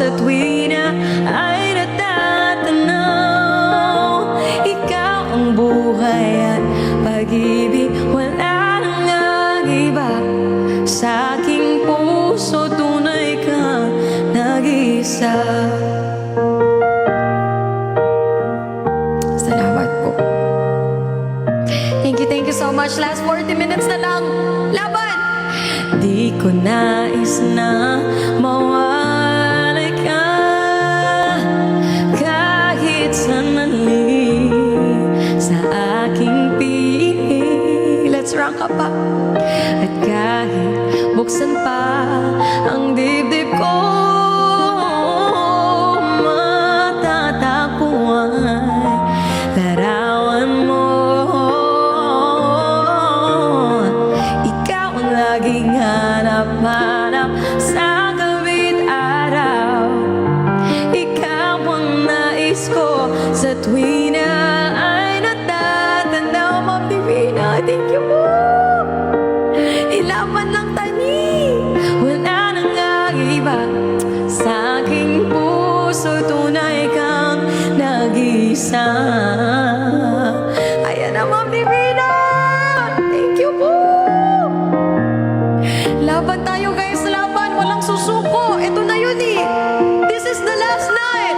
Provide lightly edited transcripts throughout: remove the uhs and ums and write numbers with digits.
sa tuwi na ay natatanaw. Ikaw ang buhay at pag-ibig, wala nang nag-iba. Sa aking puso tunay kang nag-iisa. Salamat po. Thank you so much. Last 40 minutes na lang. Laban! Di ko nais na mawalay ka kahit sandali sa aking piling. Let's rock up pa. At kahit buksan pa ang dibdib ko, matatakbuhan larawan mo. Ikaw ang laging hanap-hanap sa gabit araw. Ikaw ang nais ko sa tuwi na ay natatanaw. Mapipina, thank you po. Ilaban ng tani, wala nang nag-iba. Sa aking puso tunay kang nag-iisa. Ayan na, Ma'am Divina. Thank you po. Laban tayo guys, laban. Walang susuko. Ito na yun eh. This is the last night.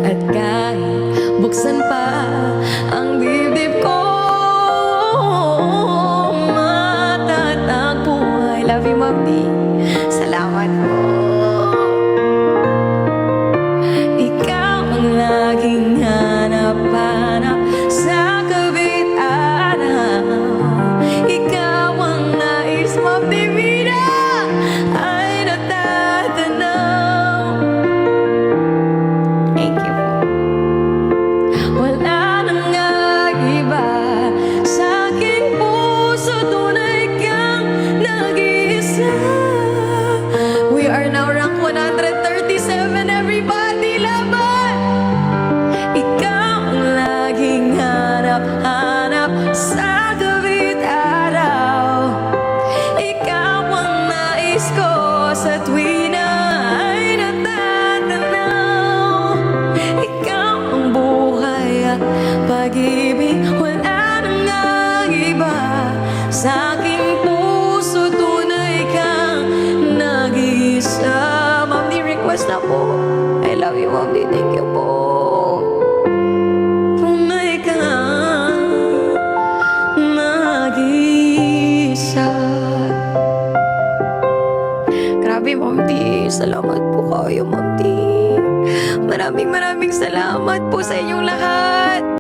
At kahit buksan pa ang dibdib ko, matatakbo. I love you, Ma'am D. Salamat po. Ikaw ang laging hanap-hanap sa gabit araw. Ikaw ang nais, Ma'am Divina, ay natatanaw. Thank you po. Wala nang nag-iba. Sa aking puso tunay kang nag-iisa. We are now ranked 137, everybody. Laban! Ikaw ang laging hanap-hanap sa gabit araw. Ikaw ang nais ko sa tuwi na ay natatanaw. Ikaw ang buhay at pag-ibig, wala nang nag-iba. Sa aking puso tunay kang nag-iisa. Ma'am, di request na po. I love you, Ma'am, di thank you po. Tunay kang nag-iisa. Grabe, Ma'am D. Salamat po kayo, Ma'am D. Maraming salamat po sa inyong lahat.